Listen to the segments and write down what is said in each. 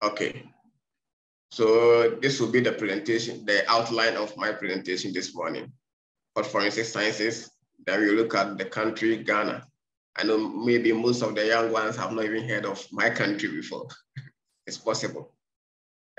Okay. So this will be the presentation, the outline of my presentation this morning. For forensic sciences, then we look at the country, Ghana. I know maybe most of the young ones have not even heard of my country before. It's possible.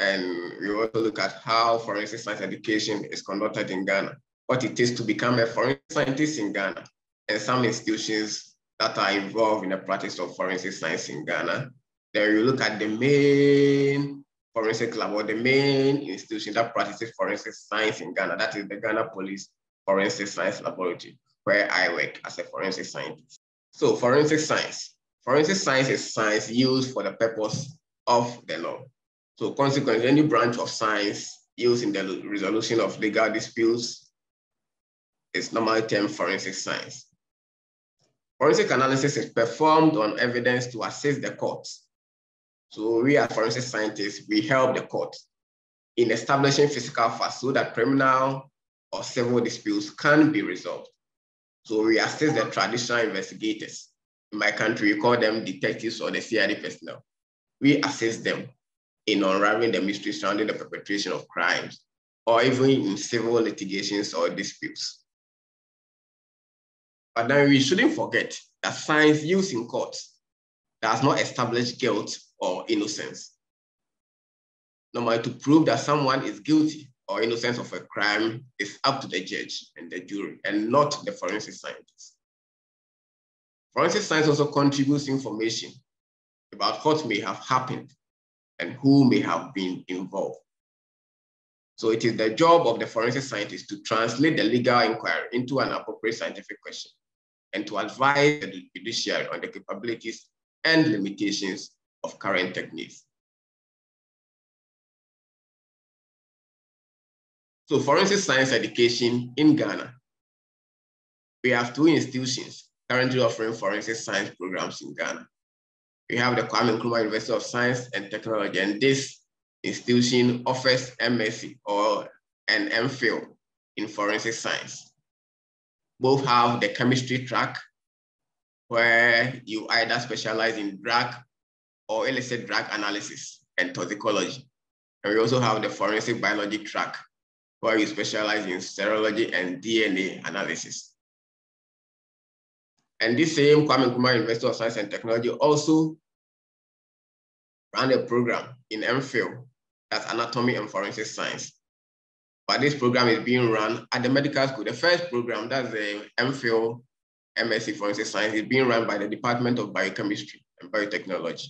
And we also look at how forensic science education is conducted in Ghana, what it is to become a forensic scientist in Ghana, and some institutions that are involved in the practice of forensic science in Ghana. Then we look at the main forensic lab, or the main institution that practices forensic science in Ghana. That is the Ghana Police Forensic Science Laboratory, where I work as a forensic scientist. So forensic science. Forensic science is science used for the purpose of the law. So consequently, any branch of science used in the resolution of legal disputes is normally termed forensic science. Forensic analysis is performed on evidence to assist the courts. So we as forensic scientists, we help the court in establishing physical facts so that criminal or civil disputes can be resolved. So we assist the traditional investigators. In my country, we call them detectives or the CID personnel. We assist them in unraveling the mystery surrounding the perpetration of crimes, or even in civil litigations or disputes. But then we shouldn't forget that science used in courts does not establish guilt or innocence. Normally, to prove that someone is guilty or innocent of a crime is up to the judge and the jury, and not the forensic scientist. Forensic science also contributes information about what may have happened and who may have been involved. So it is the job of the forensic scientist to translate the legal inquiry into an appropriate scientific question and to advise the judiciary on the capabilities and limitations of current techniques. So forensic science education in Ghana. We have two institutions currently offering forensic science programs in Ghana. We have the Kwame Nkrumah University of Science and Technology, and this institution offers MSc or an MPhil in forensic science. Both have the chemistry track, where you either specialize in drug or illicit drug analysis and toxicology. And we also have the forensic biology track, where you specialize in serology and DNA analysis. And this same Kwame Nkrumah University of Science and Technology also ran a program in MPhil, that's anatomy and forensic science. But this program is being run at the medical school. The first program, that's the MPhil MSc Forensic Science, is being run by the Department of Biochemistry and Biotechnology.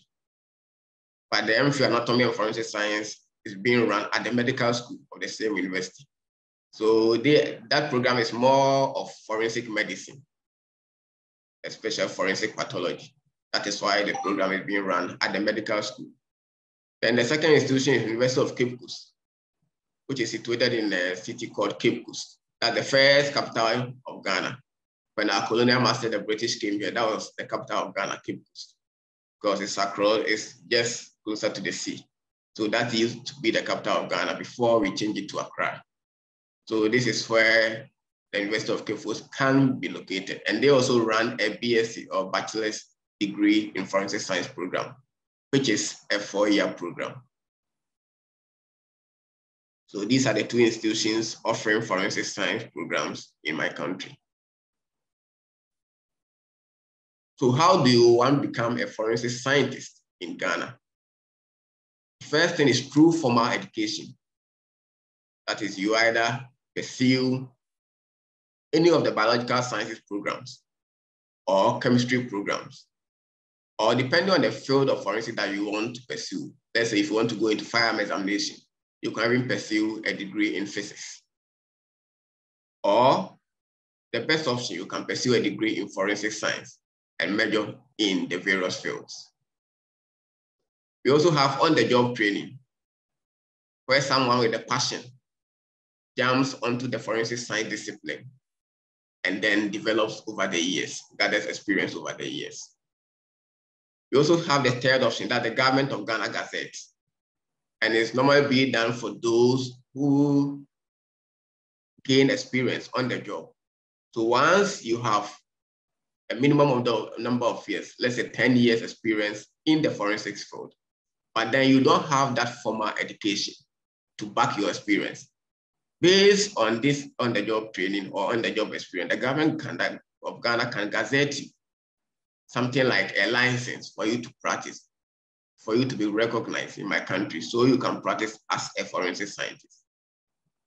But the MPhil Anatomy and Forensic Science is being run at the medical school of the same university. So that program is more of forensic medicine, especially forensic pathology. That is why the program is being run at the medical school. Then the second institution is University of Cape Coast, which is situated in a city called Cape Coast. That's the first capital of Ghana. When our colonial master, the British, came here, that was the capital of Ghana, Cape Coast, because it's just closer to the sea. So that used to be the capital of Ghana before we changed it to Accra. So this is where the University of Cape Coast can be located. And they also run a BSc or bachelor's degree in forensic science program, which is a 4-year program. So these are the two institutions offering forensic science programs in my country. So how do one become a forensic scientist in Ghana? First thing is through formal education. That is, you either pursue any of the biological sciences programs or chemistry programs, or depending on the field of forensic that you want to pursue. Let's say if you want to go into firearm examination, you can even pursue a degree in physics. Or the best option, you can pursue a degree in forensic science and major in the various fields. We also have on-the-job training, where someone with a passion jumps onto the forensic science discipline and then develops over the years, gathers experience over the years. We also have the third option, that the Government of Ghana Gazette, and it's normally being done for those who gain experience on the job. So once you have a minimum of the number of years, let's say 10 years experience in the forensics field, but then you don't have that formal education to back your experience. Based on this on-the-job training or on-the-job experience, the government of Ghana can gazette you something like a license for you to practice, for you to be recognized in my country, so you can practice as a forensic scientist.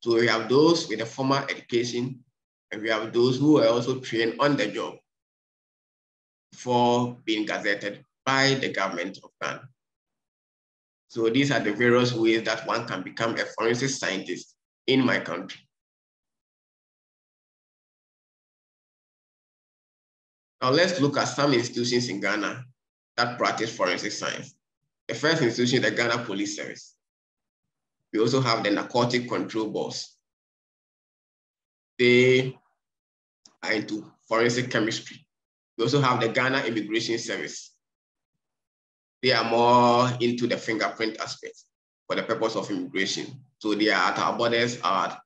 So we have those with a formal education, and we have those who are also trained on the job for being gazetted by the government of Ghana. So these are the various ways that one can become a forensic scientist in my country. Now let's look at some institutions in Ghana that practice forensic science. The first institution is the Ghana Police Service. We also have the Narcotic Control Boards. They are into forensic chemistry. We also have the Ghana Immigration Service. They are more into the fingerprint aspect for the purpose of immigration. So they are at our borders, at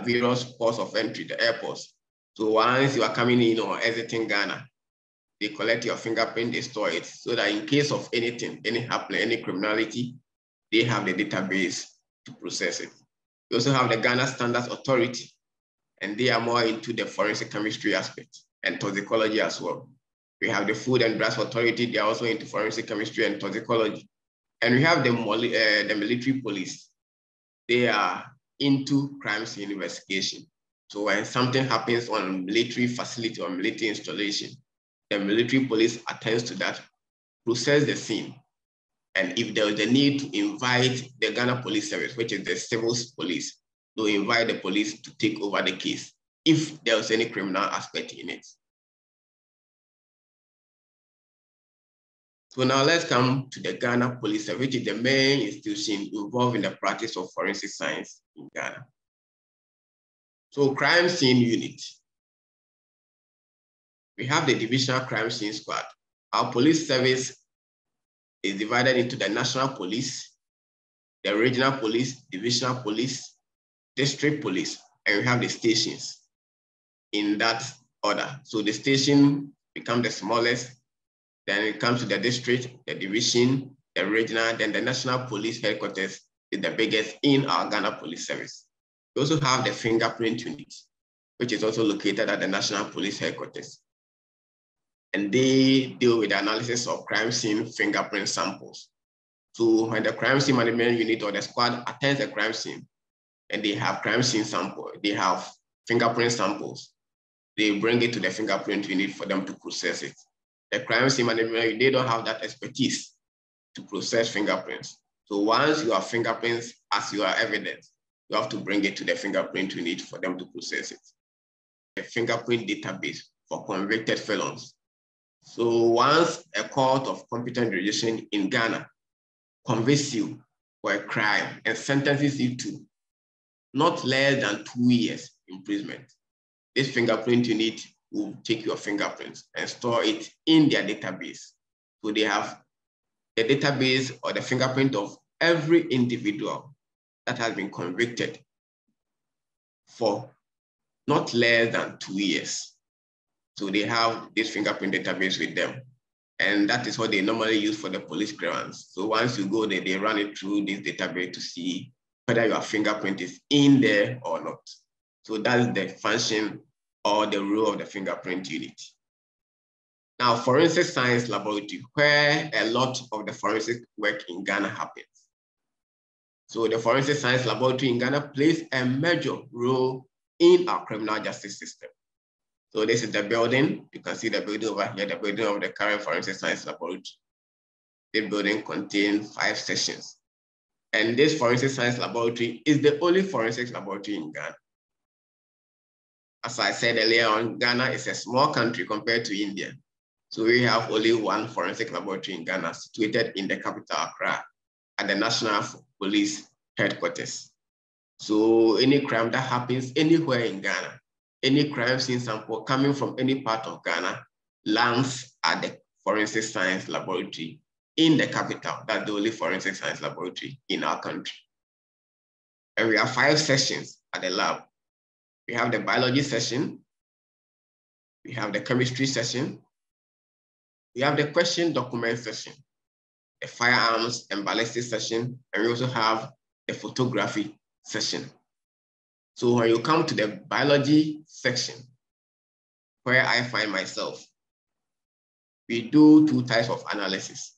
various ports of entry, the airports. So once you are coming in or exiting Ghana, they collect your fingerprint, they store it, so that in case of anything, any criminality, they have the database to process it. We also have the Ghana Standards Authority, and they are more into the forensic chemistry aspect and toxicology as well. We have the Food and Drugs Authority, they are also into forensic chemistry and toxicology. And we have the military police. They are into crime scene investigation. So when something happens on a military facility or military installation, the military police attends to that, process the scene. And if there is a need to invite the Ghana Police Service, which is the civil police, to invite the police to take over the case if there was any criminal aspect in it. So now let's come to the Ghana Police Service, which is the main institution involved in the practice of forensic science in Ghana. So crime scene unit. We have the Divisional Crime Scene Squad. Our police service is divided into the National Police, the Regional Police, Divisional Police, District Police, and we have the stations in that order. So the station becomes the smallest, then it comes to the district, the division, the regional, then the National Police Headquarters is the biggest in our Ghana Police Service. We also have the Fingerprint Unit, which is also located at the National Police Headquarters. And they deal with the analysis of crime scene fingerprint samples. So when the crime scene management unit or the squad attends a crime scene and they have crime scene sample, they have fingerprint samples, they bring it to the fingerprint unit for them to process it. The crime scene management, they don't have that expertise to process fingerprints. So once you have fingerprints as your evidence, you have to bring it to the fingerprint unit for them to process it. The fingerprint database for convicted felons. So once a court of competent jurisdiction in Ghana convicts you for a crime and sentences you to not less than 2 years imprisonment, this fingerprint unit will take your fingerprints and store it in their database. So they have the database or the fingerprint of every individual that has been convicted for not less than 2 years. So they have this fingerprint database with them. And that is what they normally use for the police clearance. So once you go there, they run it through this database to see whether your fingerprint is in there or not. So that's the function or the role of the fingerprint unit. Now, forensic science laboratory, where a lot of the forensic work in Ghana happens. So the forensic science laboratory in Ghana plays a major role in our criminal justice system. So this is the building. You can see the building over here, the building of the current forensic science laboratory. The building contains 5 sections. And this forensic science laboratory is the only forensic laboratory in Ghana. As I said earlier on, Ghana is a small country compared to India. So we have only one forensic laboratory in Ghana situated in the capital, Accra, at the National Police Headquarters. So any crime that happens anywhere in Ghana, any crime scene sample coming from any part of Ghana lands at the forensic science laboratory in the capital. That's the only forensic science laboratory in our country. And we have 5 sessions at the lab. We have the biology session, we have the chemistry session, we have the question document session, the firearms and ballistic session, and we also have the photography session. So when you come to the biology section, where I find myself, we do two types of analysis.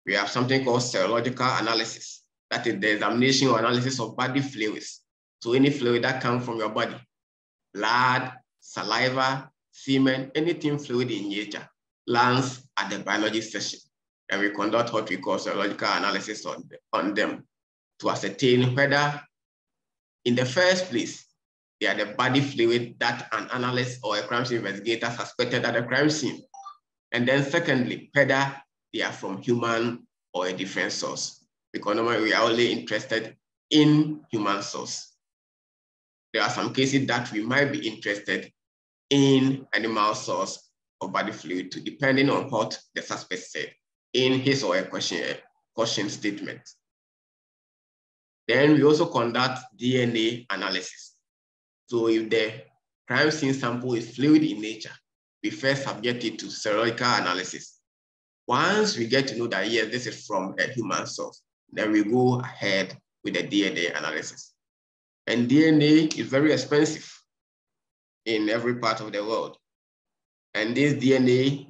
We have something called serological analysis. That is the examination or analysis of body fluids. So any fluid that comes from your body, blood, saliva, semen, anything fluid in nature, lands at the biology session. And we conduct what we call serological analysis on them to ascertain whether, in the first place, they are the body fluid that an analyst or a crime scene investigator suspected at the crime scene. And then secondly, whether they are from human or a different source. Because normally we are only interested in human source. There are some cases that we might be interested in animal source of body fluid too, depending on what the suspect said in his or her question statement. Then we also conduct DNA analysis. So if the crime scene sample is fluid in nature, we first subject it to serological analysis. Once we get to know that, yes, this is from a human source, then we go ahead with the DNA analysis. And DNA is very expensive in every part of the world. And this DNA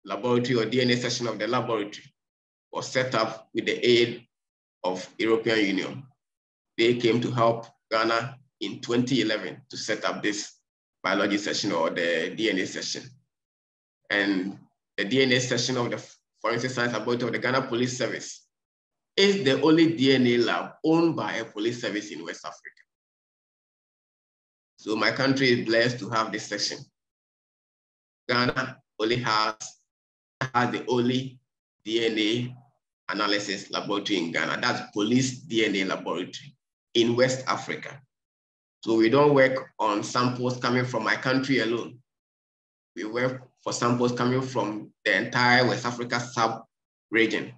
laboratory or DNA section of the laboratory was set up with the aid of European Union. They came to help Ghana in 2011 to set up this biology session or the DNA session. And the DNA session of the Forensic Science Laboratory of the Ghana Police Service is the only DNA lab owned by a police service in West Africa. So my country is blessed to have this section. Ghana only has the only DNA analysis laboratory in Ghana. That's police DNA laboratory in West Africa. So we don't work on samples coming from my country alone. We work for samples coming from the entire West Africa sub-region,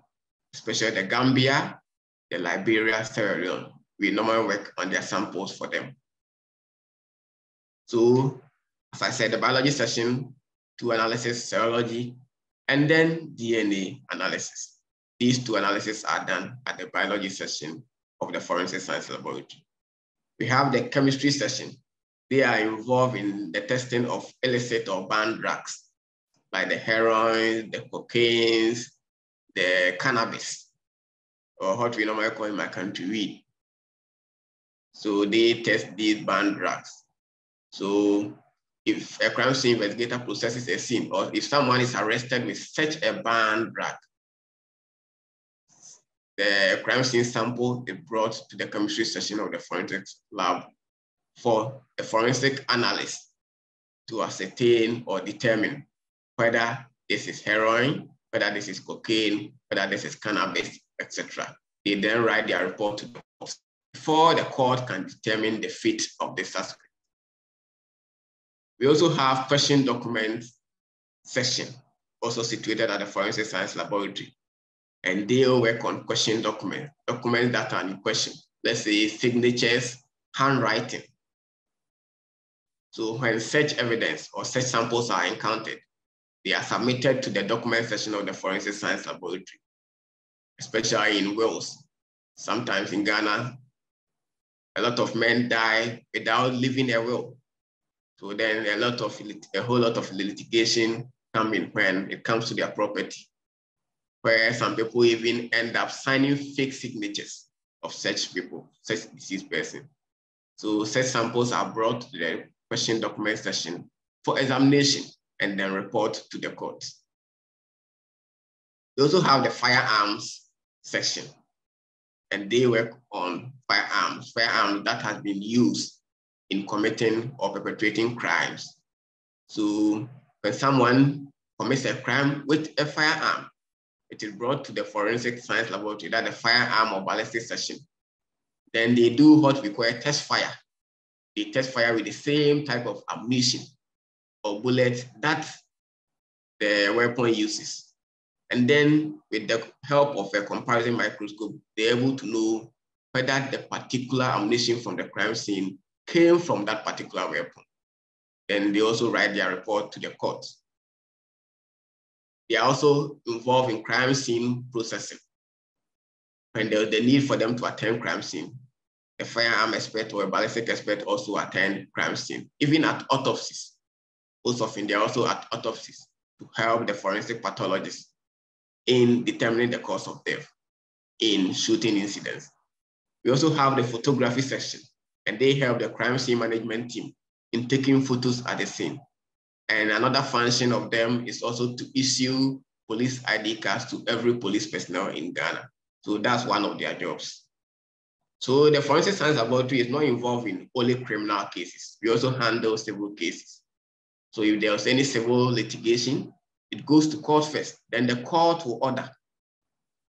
especially the Gambia, the Liberia, Sierra Leone. We normally work on their samples for them. So, as I said, the biology session, two analysis, serology, and then DNA analysis. These two analyses are done at the biology session of the Forensic Science Laboratory. We have the chemistry session. They are involved in the testing of illicit or banned drugs, like the heroin, the cocaine, the cannabis, or what we normally call in my country, weed. So they test these banned drugs. So if a crime scene investigator processes a scene, or if someone is arrested with such a banned drug, the crime scene sample is brought to the chemistry section of the forensics lab for a forensic analyst to ascertain or determine whether this is heroin, whether this is cocaine, whether this is cannabis, etc. They then write their report to the court before the court can determine the fate of the suspect. We also have question document section, also situated at the Forensic Science Laboratory. And they work on question documents that are in question. Let's say signatures, handwriting. So when such evidence or such samples are encountered, they are submitted to the document section of the Forensic Science Laboratory, especially in wills. Sometimes in Ghana, a lot of men die without leaving a will. So then a whole lot of litigation come in when it comes to their property, where some people even end up signing fake signatures of such people, such deceased person. So such samples are brought to the question document session for examination and then report to the court. We also have the firearms section, and they work on firearms that has been used in committing or perpetrating crimes. So when someone commits a crime with a firearm, it is brought to the Forensic Science Laboratory, that's the firearm or ballistic section. Then they do what we call a test fire. They test fire with the same type of ammunition or bullets that the weapon uses. And then with the help of a comparison microscope, they're able to know whether the particular ammunition from the crime scene came from that particular weapon. And they also write their report to the court. They are also involved in crime scene processing. And there's the need for them to attend crime scene. A firearm expert or a ballistic expert also attend crime scene, even at autopsies. Most often, they're also at autopsies to help the forensic pathologists in determining the cause of death in shooting incidents. We also have the photography section, and they help the crime scene management team in taking photos at the scene. And another function of them is also to issue police ID cards to every police personnel in Ghana. So that's one of their jobs. So the forensic science laboratory is not involved in only criminal cases. We also handle civil cases. So if there's any civil litigation, it goes to court first. Then the court will order.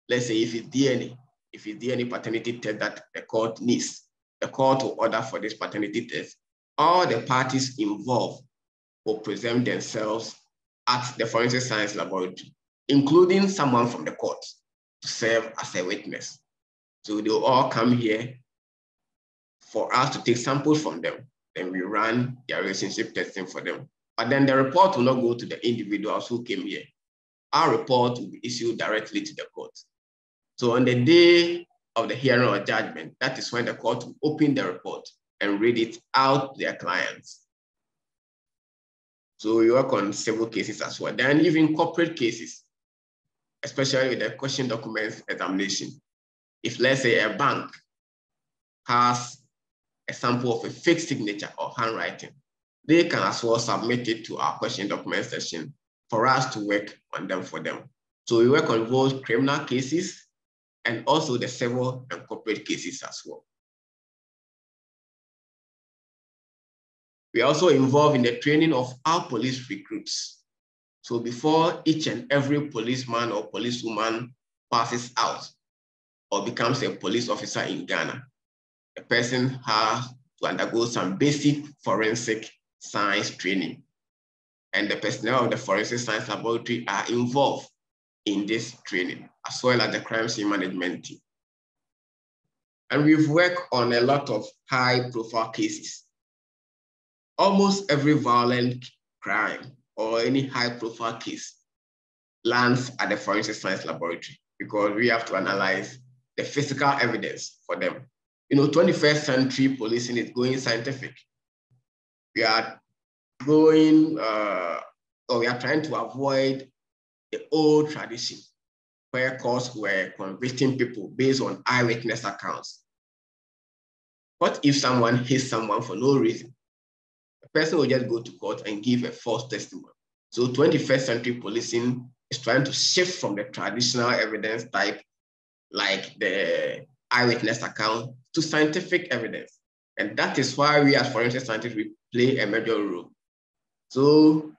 Let's say if it's DNA paternity test that the court needs, the court will order for this paternity test. All the parties involved will present themselves at the forensic science laboratory, including someone from the court to serve as a witness. So they'll all come here for us to take samples from them. Then we run their relationship testing for them. But then the report will not go to the individuals who came here. Our report will be issued directly to the court. So on the day of the hearing or judgment, that is when the court will open the report and read it out to their clients. So we work on civil cases as well. Then even corporate cases, especially with the question documents examination. If let's say a bank has a sample of a fake signature or handwriting, they can as well submit it to our question document section for us to work on them for them. So we work on both criminal cases and also the civil and corporate cases as well. We are also involved in the training of our police recruits. So before each and every policeman or policewoman passes out or becomes a police officer in Ghana, the person has to undergo some basic forensic science training. And the personnel of the forensic science laboratory are involved in this training, as well as the crime scene management team. And we've worked on a lot of high-profile cases. Almost every violent crime or any high-profile case lands at the forensic science laboratory because we have to analyze the physical evidence for them. You know, 21st century policing is going scientific. We are going, or we are trying to avoid the old tradition where courts were convicting people based on eyewitness accounts. What if someone hits someone for no reason? The person will just go to court and give a false testimony. So 21st century policing is trying to shift from the traditional evidence type, like the eyewitness account, to scientific evidence. And that is why we as forensic scientists, we play a major role. So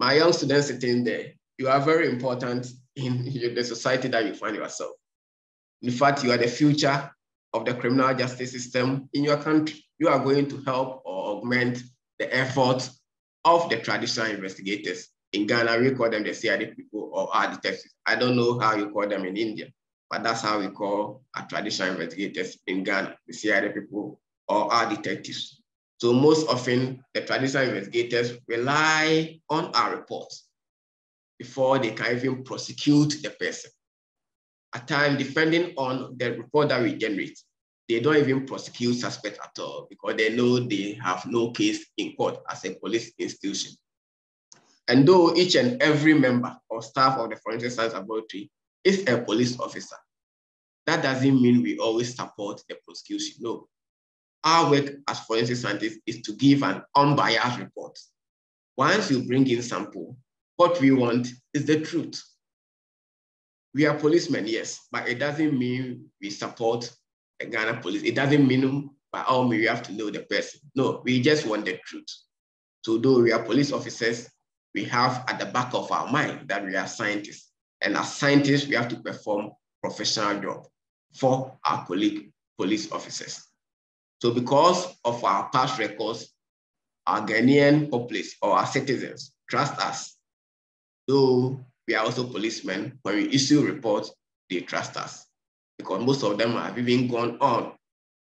my young students sitting there, you are very important in the society that you find yourself. In fact, you are the future of the criminal justice system in your country. You are going to help or augment the efforts of the traditional investigators. In Ghana, we call them the CID people or our detectives. I don't know how you call them in India, but that's how we call our traditional investigators in Ghana, the CID people or our detectives. So most often, the traditional investigators rely on our reports before they can even prosecute the person. At times, depending on the report that we generate, they don't even prosecute suspects at all because they know they have no case in court as a police institution. And though each and every member or staff of the forensic science laboratory is a police officer, that doesn't mean we always support the prosecution. No. Our work as forensic scientists is to give an unbiased report. Once you bring in sample, what we want is the truth. We are policemen, yes, but it doesn't mean we support the Ghana police. It doesn't mean by all means we have to know the person. No, we just want the truth. So though we are police officers, we have at the back of our mind that we are scientists. And as scientists, we have to perform professional job for our colleague police officers. So because of our past records, our Ghanaian populace or our citizens trust us. Though we are also policemen, when we issue reports, they trust us. Because most of them have even gone on,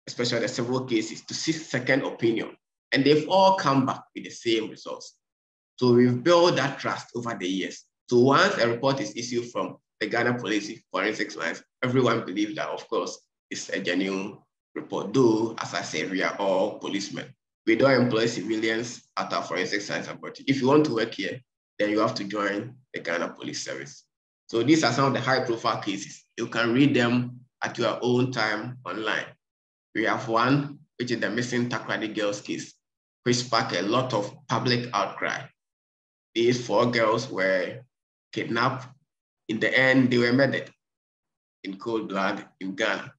especially the civil cases, to seek second opinion. And they've all come back with the same results. So we've built that trust over the years. So once a report is issued from the Ghana Police Forensic Science, everyone believes that, of course, it's a genuine report, though, as I said, we are all policemen. We don't employ civilians at our forensic science laboratory. If you want to work here, then you have to join the Ghana Police Service. So these are some of the high-profile cases. You can read them at your own time online. We have one, which is the missing Takoradi girls case, which sparked a lot of public outcry. These 4 girls were kidnapped. In the end, they were murdered in cold blood in Ghana.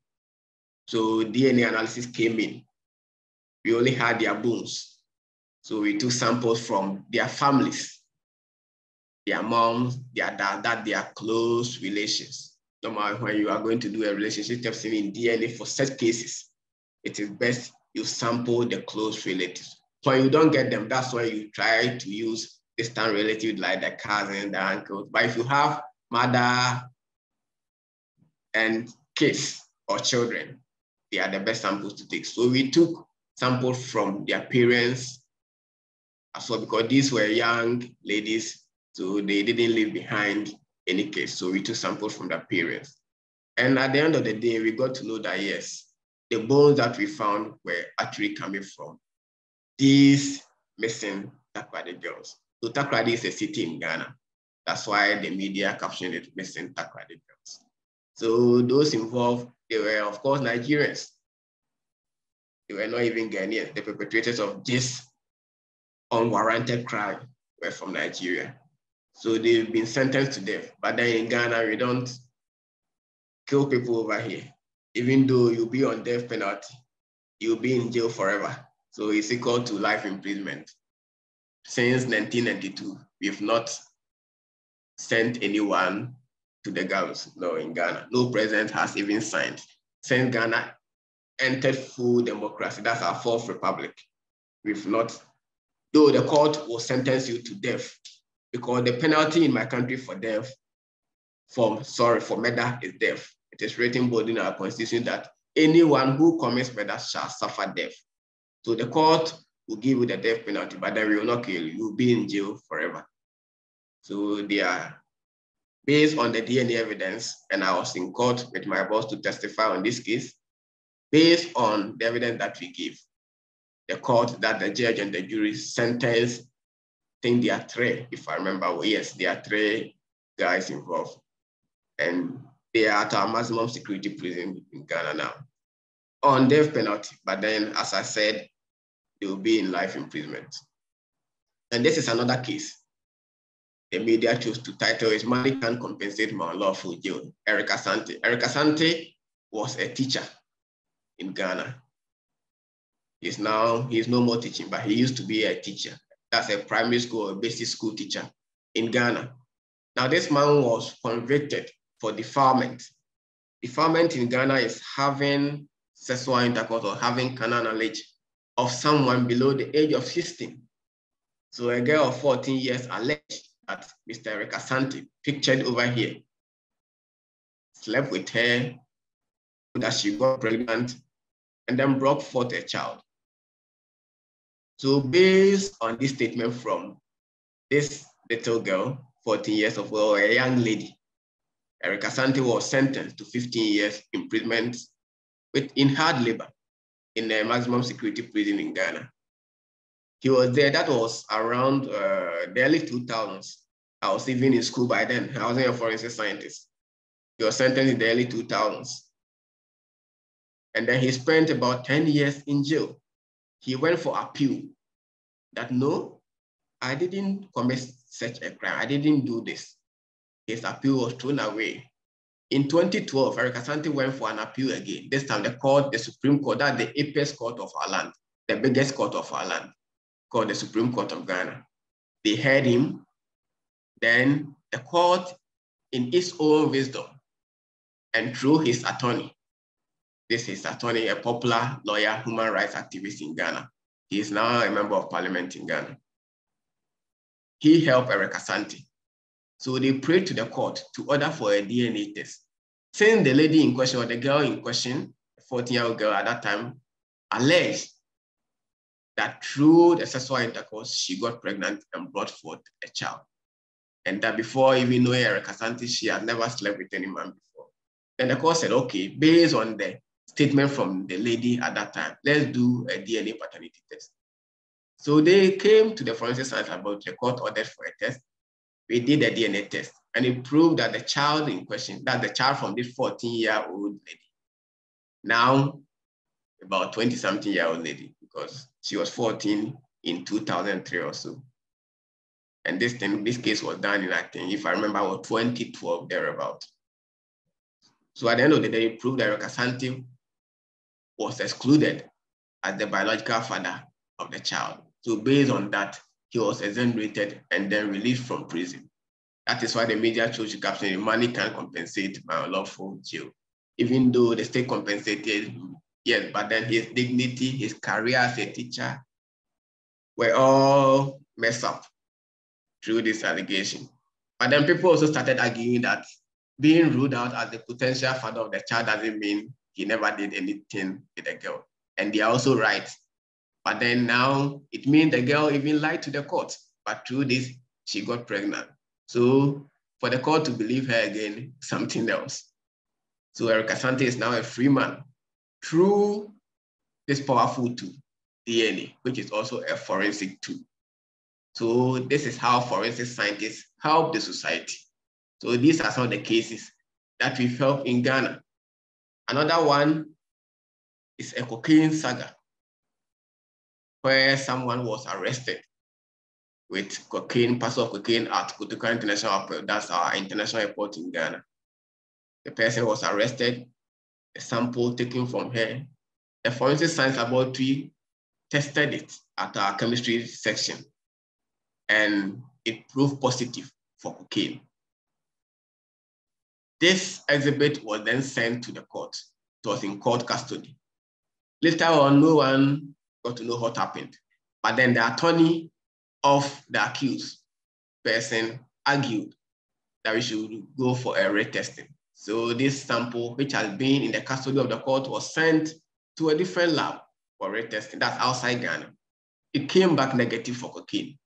So DNA analysis came in. We only had their bones. So we took samples from their families, their moms, their dad, their close relations. Normally, when you are going to do a relationship testing in DNA for such cases, it is best you sample the close relatives. When you don't get them, that's why you try to use distant relatives like the cousins, the uncles. But if you have mother and kids or children, they are the best samples to take. So we took samples from their parents as well, because these were young ladies, so they didn't leave behind any case. So we took samples from their parents. And at the end of the day, we got to know that, yes, the bones that we found were actually coming from these missing Takoradi girls. So Takoradi is a city in Ghana. That's why the media captioned it missing Takoradi girls. So those involved, they were, of course, Nigerians. They were not even Ghanaians. The perpetrators of this unwarranted crime were from Nigeria. So they've been sentenced to death. But then in Ghana, we don't kill people over here. Even though you'll be on death penalty, you'll be in jail forever. So it's equal to life imprisonment. Since 1992, we've not sent anyone to the gallows, no, in Ghana. No president has even signed. Since Ghana entered full democracy, that's our 4th republic, we've not, though the court will sentence you to death, because the penalty in my country for death, for murder is death. It is written bold in our constitution that anyone who commits murder shall suffer death. So the court will give you the death penalty, but then we will not kill you. You'll be in jail forever. So they are based on the DNA evidence, and I was in court with my boss to testify on this case. Based on the evidence that we give, the court, that the judge and the jury sentenced, I think there are 3, if I remember well. Yes, there are 3 guys involved. And they are at our maximum security prison in Ghana now, on death penalty. But then, as I said, they will be in life imprisonment. And this is another case. The media chose to title is "Money Can't Compensate My Unlawful Jail." Eric Asante. Eric Asante was a teacher in Ghana. He's no more teaching, but he used to be a teacher. That's a primary school or basic school teacher in Ghana. Now, this man was convicted for defilement. Defilement in Ghana is having sexual intercourse or having carnal knowledge of someone below the age of 16. So a girl of 14 years alleged that Mr. Eric Asante, pictured over here, slept with her, that she got pregnant, and then brought forth a child. So based on this statement from this little girl, 14 years of age, a young lady, Eric Asante was sentenced to 15 years imprisonment in hard labor in a maximum security prison in Ghana. He was there, that was around the early 2000s. I was even in school by then. I wasn't a forensic scientist. He was sentenced in the early 2000s. And then he spent about 10 years in jail. He went for appeal that, no, I didn't commit such a crime. I didn't do this. His appeal was thrown away. In 2012, Eric Asante went for an appeal again. This time the court, the Supreme Court, that's the apex court of our land, the biggest court of our land, called the Supreme Court of Ghana. They heard him. Then the court, in its own wisdom, and through his attorney, this is his attorney, a popular lawyer, human rights activist in Ghana. He is now a member of parliament in Ghana. He helped Eric Asante. So they prayed to the court to order for a DNA test. Since the lady in question, or the girl in question, a 14-year-old girl at that time, alleged that through the sexual intercourse, she got pregnant and brought forth a child. and that before even knowing Erica Santi, she had never slept with any man before. Then the court said, okay, based on the statement from the lady at that time, let's do a DNA paternity test. So they came to the forensic science laboratory, the court ordered for a test. We did a DNA test, and it proved that the child in question, that's the child from this 14-year-old lady, now about 20-something-year-old lady, because she was 14 in 2003 or so. And this case was done in, I think, if I remember, 2012, thereabout. So at the end of the day, it proved that Erica Santi was excluded as the biological father of the child. So based on that, he was exonerated and then released from prison. That is why the media chose to caption, money can compensate my unlawful jail. Even though the state compensated, yes, but then his dignity, his career as a teacher were all messed up through this allegation. But then people also started arguing that being ruled out as the potential father of the child doesn't mean he never did anything with the girl. And they are also right. But then now it means the girl even lied to the court, but through this, she got pregnant. So for the court to believe her again, something else. So Erica Santi is now a free man through this powerful tool, DNA, which is also a forensic tool. So this is how forensic scientists help the society. So these are some of the cases that we've helped in Ghana. Another one is a cocaine saga, where someone was arrested with cocaine, parcel of cocaine at Kotoka International Airport. That's our international airport in Ghana. The person was arrested, a sample taken from her. The forensic science laboratory tested it at our chemistry section, and it proved positive for cocaine. This exhibit was then sent to the court. It was in court custody. Later on, no one got to know what happened. But then the attorney of the accused person argued that we should go for a retesting. So this sample, which has been in the custody of the court, was sent to a different lab for retesting. That's outside Ghana. It came back negative for cocaine.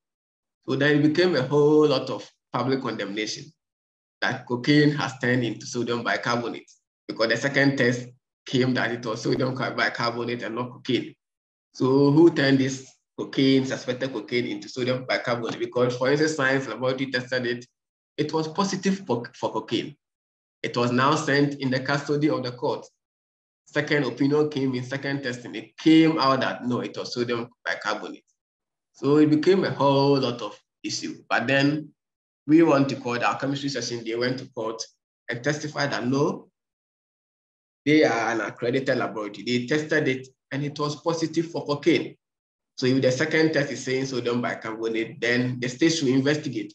So then it became a whole lot of public condemnation that cocaine has turned into sodium bicarbonate, because the second test came that it was sodium bicarbonate and not cocaine. So who turned this cocaine, suspected cocaine, into sodium bicarbonate? Because forensic science laboratory tested it, it was positive for cocaine. It was now sent in the custody of the court. Second opinion came in second testing. It came out that no, it was sodium bicarbonate. So it became a whole lot of issue. But then we went to court, our chemistry session, they went to court and testified that no, they are an accredited laboratory. They tested it and it was positive for cocaine. So if the second test is saying sodium bicarbonate, then the state should investigate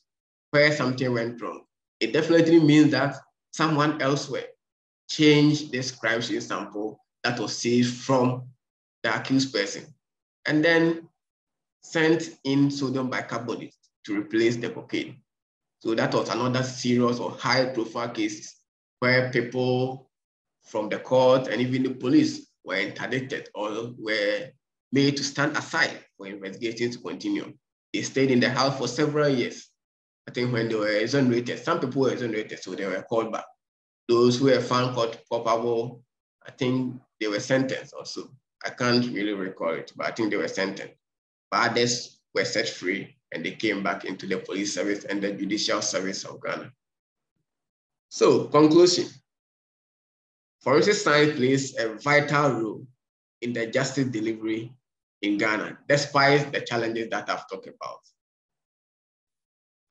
where something went wrong. It definitely means that someone elsewhere changed the scription sample that was saved from the accused person and then sent in sodium bicarbonate to replace the cocaine. So that was another serious or high profile cases where people from the court and even the police were interdicted or were made to stand aside for investigations to continue. They stayed in the house for several years. I think when they were exonerated, some people were exonerated, so they were called back. Those who were found culpable, I think they were sentenced also. I can't really recall it, but I think they were sentenced. But others were set free and they came back into the police service and the judicial service of Ghana. So, conclusion. Forensic science plays a vital role in the justice delivery in Ghana, despite the challenges that I've talked about.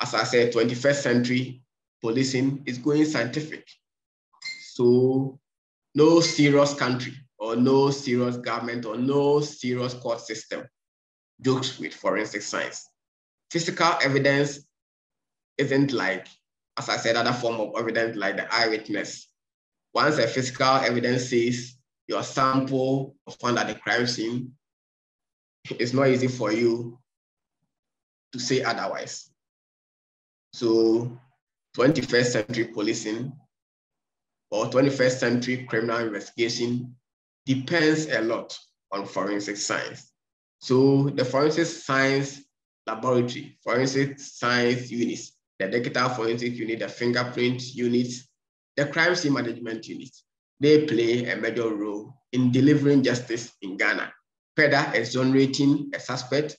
As I said, 21st century policing is going scientific. So no serious country or no serious government or no serious court system jokes with forensic science. Physical evidence isn't like, as I said, other form of evidence like the eyewitness. Once a physical evidence says your sample was found at the crime scene, it's not easy for you to say otherwise. So 21st century policing or 21st century criminal investigation depends a lot on forensic science. So the forensic science laboratory, forensic science units the digital forensic unit, the fingerprint unit, the crime scene management unit. They play a major role in delivering justice in Ghana, whether exonerating a suspect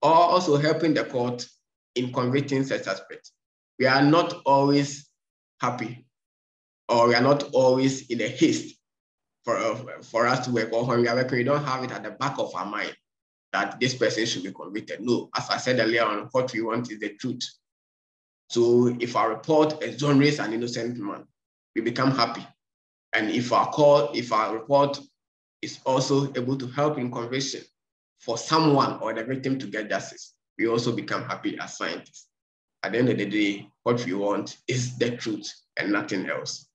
or also helping the court in convicting such suspect. We are not always happy, or we are not always in a haste for us to work, or when we are working, we don't have it at the back of our mind that this person should be convicted. No, as I said earlier on, what we want is the truth. So if our report exonerates an innocent man, we become happy. And if our report is also able to help in conviction for someone or the victim to get justice, we also become happy as scientists. At the end of the day, what we want is the truth and nothing else.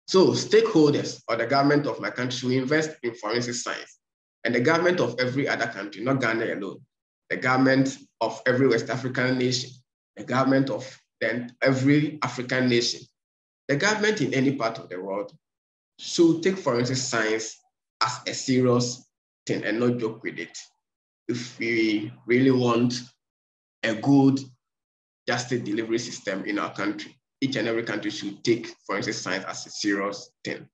So stakeholders or the government of my country should invest in forensic science, and the government of every other country, not Ghana alone, the government of every West African nation, the government of every African nation, the government in any part of the world should take forensic science as a serious thing and not joke with it. If we really want a good justice delivery system in our country, each and every country should take forensic science as a serious thing,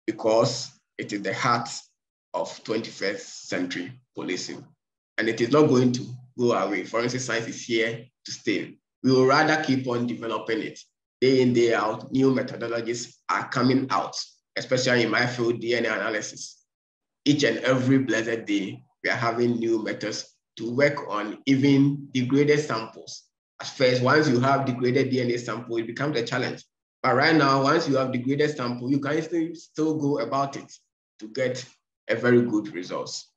because it is the heart of 21st century policing, and it is not going to go away. Forensic science is here to stay. We will rather keep on developing it. Day in, day out, new methodologies are coming out, especially in my field, DNA analysis. Each and every blessed day, we are having new methods to work on even degraded samples. At first, once you have degraded DNA sample, it becomes a challenge. But right now, once you have degraded sample, you can still go about it to get a very good results.